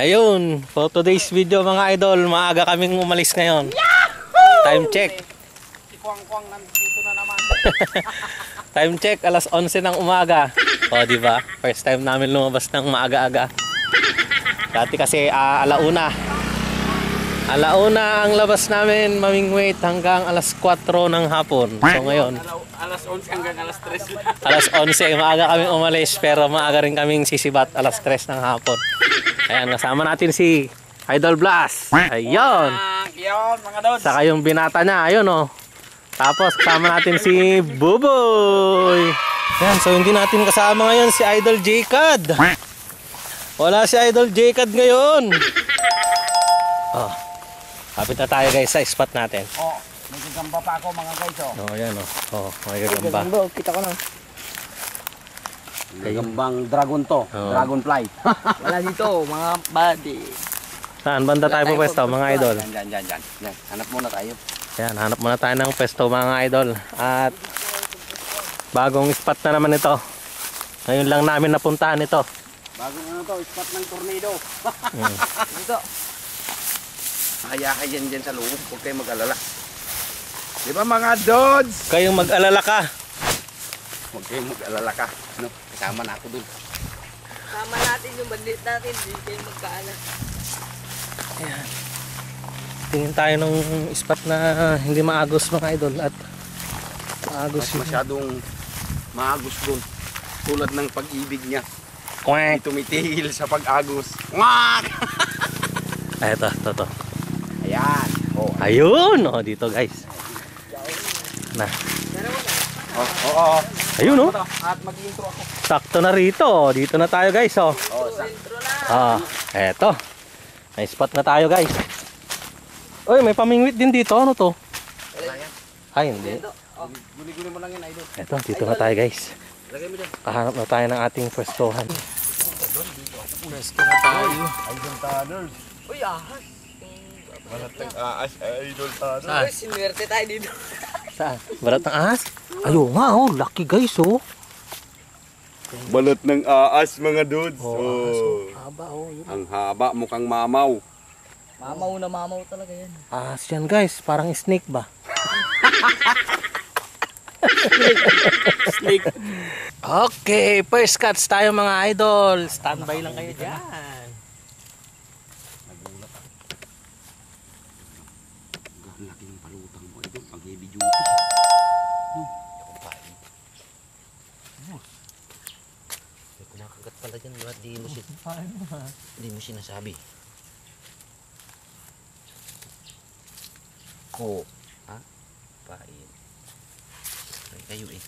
Ayun, for today's video mga idol, maaga kaming umalis ngayon. Time check. Si Kwang nandito na naman. Time check, alas 11 ng umaga. O, di ba? First time namin lumabas ng maaga-aga. Dati kasi alauna. Alauna ang labas namin, mamingwait hanggang alas 4 ng hapon. So ngayon, Alas 11 hanggang alas 3. alas 11, maaga kaming umalis pero maaga rin kaming sisibat alas 3 ng hapon. Ayan, kasama natin si Idol Blast. Ayun. Yun, mga dods. Saka yung binata niya, ayun oh. Tapos kasama natin si Buboy. Ayan, so hindi natin kasama ngayon si Idol J-Cad. Wala si Idol J-Cad ngayon. Oh. Kapit na tayo guys sa spot natin. Oh, may gagamba pa ako mga guys oh. Oh, ayan oh. Oh, may gagamba. Kita ko na. Gagambang dragon to, dragonfly. Wala dito mga buddy. Saan banda tayo po pwesto mga idol? Yan. Hanap muna tayo. Ayan, hanap muna tayo ng pwesto mga idol. At bagong spot na naman ito. Ngayon lang namin napuntahan ito. Bagong ano to, spot ng tornado. Dito. Kaya-kayan dyan sa loob, huwag kayong mag-alala. Di ba mga dods? Kayong mag-alala ka. Huwag kayong mag-alala ka. No, kasama na ako dun. Kasama natin yung bandit natin, hindi kayo magkaanak. Ayan. Tingin tayo ng spot na hindi maagos mga idol. At maagos Mas masyadong maagos dun. Tulad ng pag-ibig niya. Kwek. Tumitigil sa pag-agos. Mwak! Ay, ito. Ayan. Oh. Ayun. Oh, dito guys. Na. Oo. Ayun oh. At mag-intro ako. Sakto na rito. Dito na tayo guys oh. Intro na. Eto. May spot na tayo guys. Uy, may pamingwit din dito. Ano to? Ay, hindi. Guli-guli mo lang yun, idol. Eto, dito na tayo guys. Lagay mo dyan. Kahanap na tayo ng ating pwestohan. Pwesto na tayo. Idol Tanners. Uy, ahas. Balat ng aas, Idol Tanners. Saan? Uy, sinuwerte tayo dito. Saan? Balat ng ahas? Ayun nga oh, lucky guys oh. Balat ng aas, mga dudes. Oh, haba oh. Yun. Ang haba, mukhang mamaw. Mamaw talaga yan. Ahas yan guys, parang snake ba? Snake. Okay, first cuts tayo mga idol. Standby lang kayo dyan. Ang laki ng palutang mo, idol. Pag heavy duty. Kumakagat pala dyan, di mo sinasabi. Oo. Ha? Kain. Siyempre kayo eh.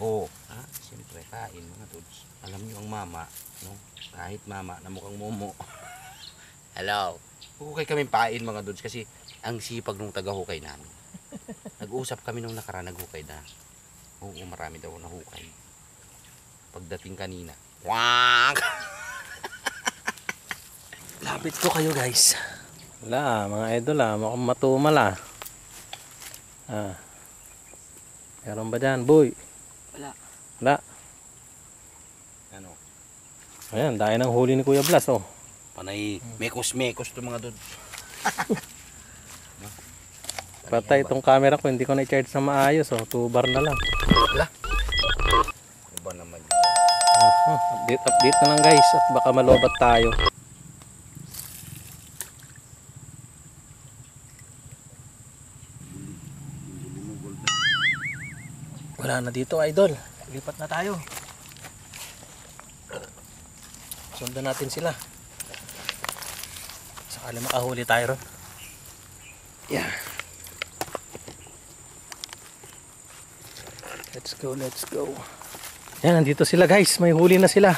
Oo. Ha? Siyempre kain mga dudes. Alam nyo ang mama, no? Kahit mama na mukhang momo. Hello. Hukay kami pain mga dudes kasi ang sipag nung taga-hukay namin. Nag-uusap kami nung nakaraan, naghukay na. Oo, marami daw nahukay. Pagdating kanina, wang! Lapit ko kayo guys. Wala, mga idol mukhang matumal Meron ba dyan, boy? Wala. Ano? Ayan, dahil ng huli ni Kuya Blas oh. Panay, mekos-mekos to mga dudes. Patay itong camera ko, hindi ko na-charge na maayos oh. 2 bar na lang. Wala. Iba naman yun. Update na lang guys at baka malobat tayo. Wala na dito idol. Lipat na tayo. Sundan natin sila. Sakali makahuli tayo ron. Yeah. Let's go. Yan, nandito sila guys. May huli na sila.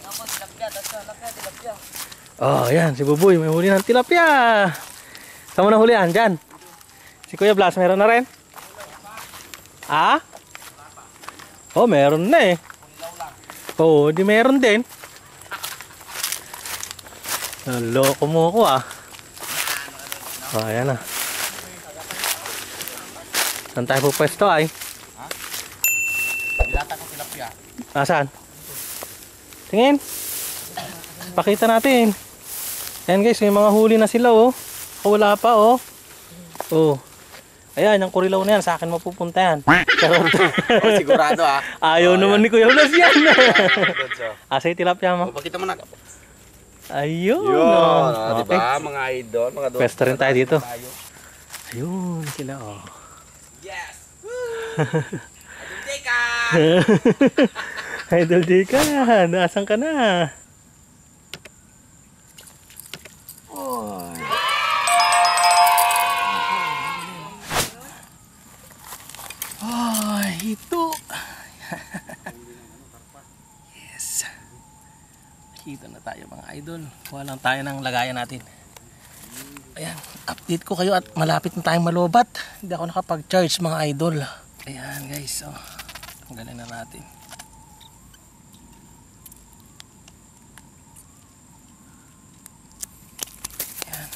Ako, tilapia. Oh, yan. Si Buboy, may huli ng tilapia. Saan mo na hulihan? Dyan. Si Kuya Blas, meron na rin? Oh, meron na eh. Oh, di meron din. Naloko mo ako Oh, ayan na. Saan tayo po pwesto ay? Bilata ko tilapia. Nasaan? Tingin. Pakita natin. Ayan guys, may mga huli na sila oh. Wala pa oh. Oh. Ayan, yung kurilaw na yan, sa akin mapupunta yan. Charot. Oh, sigurado ah. Ayaw naman ni Kuya Blas yan. Dudes, oh. Asay tilapia mo. Pakita mo na. Ayun. Yun, oh. di ba? Mga idol, mga dudes. Pwesto rin tayo dito. Ayun sila oh. Yes! Idol J ka, naasan ka na? Ito. Yes. Kita na tayo mga idol. Kuha lang tayo ng lagayan natin. Ayan, update ko kayo at malapit na tayong malobat. Hindi ako nakapag-charge mga idol. Ayan guys, oh. Tanggalin na natin. Ayan.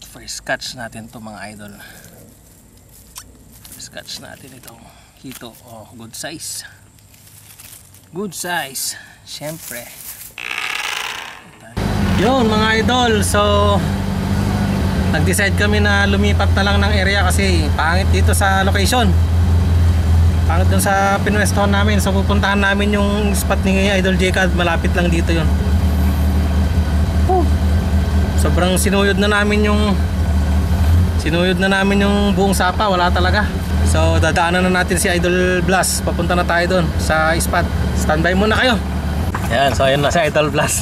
First catch natin to mga idol. First catch natin itong hito. Oh, good size. Good size. Syempre. Yun mga idol. So nag-decide kami na lumipat na lang ng area kasi pangit dito sa location. Pangit dun sa pinwestohan namin. So pupuntahan namin yung spot ni Idol J-Cad. Malapit lang dito yun. Sobrang sinuyod na namin yung buong sapa, wala talaga. So dadaanan na natin si Idol Blas. Papunta na tayo doon sa spot. Standby muna kayo. Ayan, so ayun na si Idol Blas.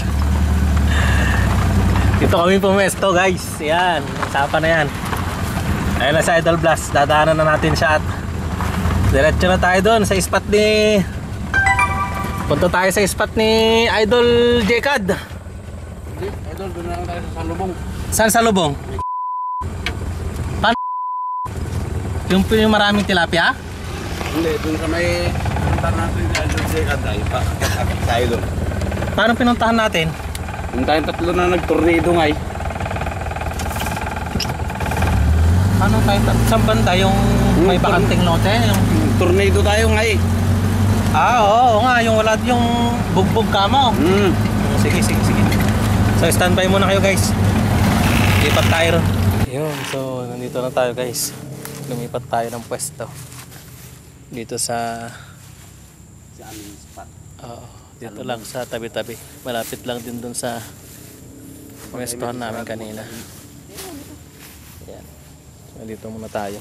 Dito kami pumesto guys. Ayan, sapa na yan. Ayun na si Idol Blas. Dadaanan na natin siya at diretso na tayo doon sa spot ni punta tayo sa spot ni Idol J-Cad. Idol, doon na lang tayo sa Salubong. Saan sa lubong? Paano? Yung maraming tilapia? Hindi, doon sa may pinuntahan natin sa Idol J-Cad ay pa. Tayo doon. Paano pinuntahan natin? Yung tayong tatlo na nagtornado nga eh. Paano tayo? Saan banda? Yung may bakanting lote? Yung... Tornado tayo nga eh. Oo nga. Yung wala yung bugbog ka mo. Sige. So standby muna kayo guys. Lipat tayo ron. Yun, so nandito na tayo guys. Lumipat tayo ng pwesto. Dito sa aming spot. dito lang sa tabi-tabi. Malapit lang din dun sa pwestohan namin kanina. Ayan. So dito muna tayo.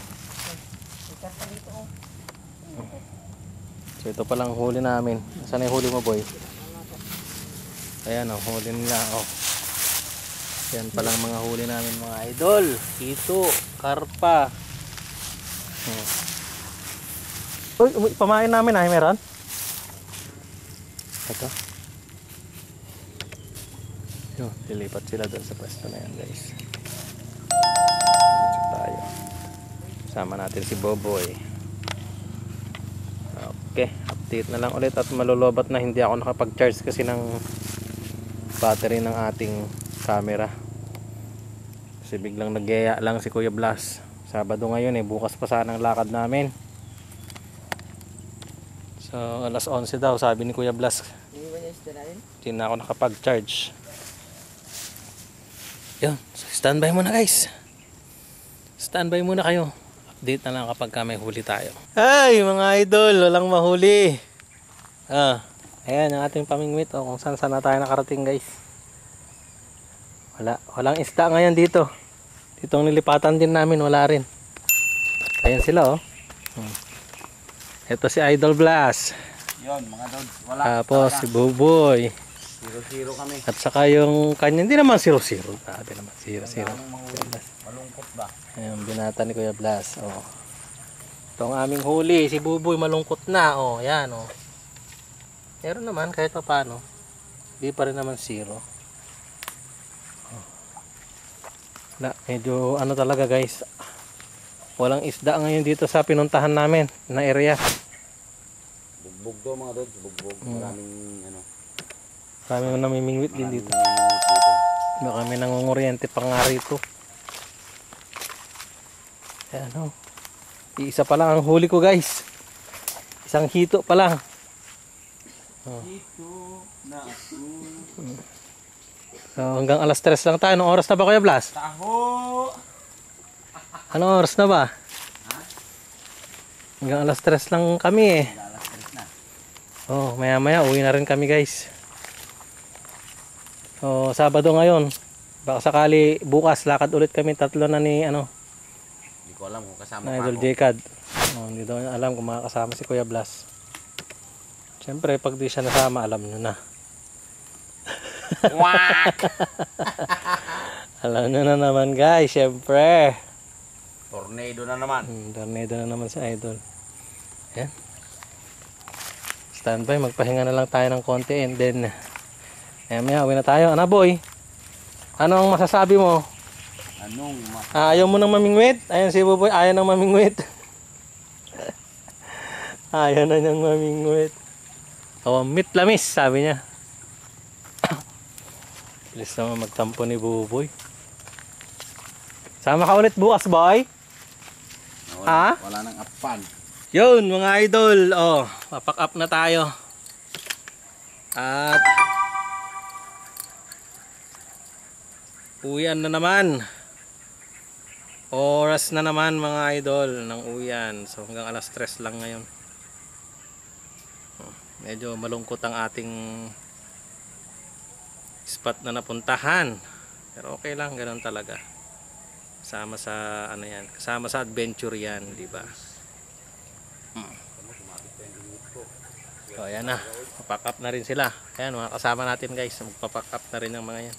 So ito palang huli namin. Saan yung huli mo boy? Ayan oh, huli nila oh. Yan palang mga huli namin mga idol. Hito, karpa. Uy, pamain namin ay meron? Ito. Yun, lilipat sila doon sa pwesto na yan guys. Dito tayo. Sama natin si Boboy. Okay, update na lang ulit at malulobat na hindi ako nakapag-charge kasi ng battery ng ating camera. Kasi biglang nagyaya lang si Kuya Blas. Sabado ngayon eh, bukas pa sana ang lakad namin. So alas 11 daw sabi ni Kuya Blas. Hindi na ako nakapag-charge. Yun, so standby muna guys. Standby muna kayo. Update na lang kapag may huli tayo. Ay mga idol, walang mahuli. Ayan ang ating pamingwit kung saan na tayo nakarating guys. Walang isda ngayon dito. Ditong nilipatan din namin, wala rin. Ayan sila oh. Ito si Idol Blas. Yun, mga dods. Wala. Tapos si Buboy. 0-0 kami. At saka yung kanya, hindi naman 0-0. Dati naman 0-0. Malungkot ba? Ayan, binata ni Kuya Blas. Oh. Ito ang aming huli. Si Buboy malungkot na. Oh, ayan oh. Pero naman kahit pa paano, hindi pa rin naman 0. Medyo ano talaga guys. Walang isda ngayon dito sa pinuntahan namin na area. Bugbog to mga dods, bugbog. Maraming ano. Kami namimingwit din dito. Dito. Baka kami nangunguryente pa nga rito. Ayan o. Iisa pa lang ang huli ko guys. Isang hito pa lang. Ito na ako. So, hanggang alas 3 lang tayo. Anong oras na ba Kuya Blas? Taho! Anong oras na ba? Hanggang alas 3 lang kami eh. Alas 3 na. Oh, maya maya uwi na rin kami guys. So, Sabado ngayon. Baka sakali bukas lakad ulit kami tatlo na ni ano, Hindi ko alam kung kasama na pa Idol ako. Jcad. Oh, hindi daw niya alam kung makakasama si Kuya Blas. Siyempre, pag di siya nasama, alam nyo na. Alam nyo na naman guys, siyempre. Tornado na naman. Tornado na naman si Idol. Ayan. Standby, magpahinga na lang tayo ng konti and then maya uwi na tayo. Ano boy? Ano ang masasabi mo? Anong Ayaw mo nang mamingwit? Ayan si Buboy, ayaw nang mamingwit. Ayaw na niyang mamingwit. Oh, meat lamis, sabi niya. Bilis naman magtampo ni Buboy. Sama ka ulit bukas, boy? Ha? Wala nang apan. Yun, mga idol. Oh, papack up na tayo. At uwian na naman. Oras na naman mga idol ng uwian. So hanggang alas 3 lang ngayon. Medyo malungkot ang ating spot na napuntahan. Pero okay lang, ganoon talaga. Kasama sa ano yan, kasama sa adventure yan, di ba? So ayan na, papack up na rin sila. Ayan, mga kasama natin guys, magpapack up na rin ang mga yan.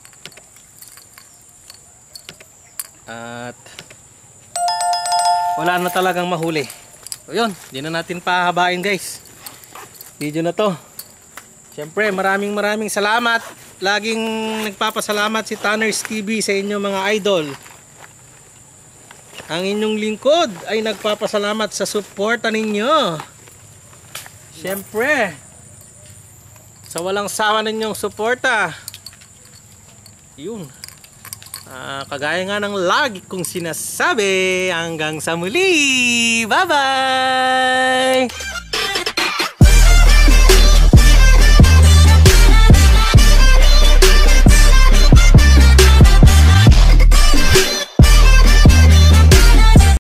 At wala na talagang mahuli. So yun, di na natin pahabain guys video na to. Siyempre maraming salamat. Laging nagpapasalamat si Tanner's TV sa inyo mga idol. Ang inyong lingkod ay nagpapasalamat sa suporta ninyo. Siyempre sa walang sawa ninyong suporta. Yun, kagaya nga ng lagi kong sinasabi, hanggang sa muli. Bye bye.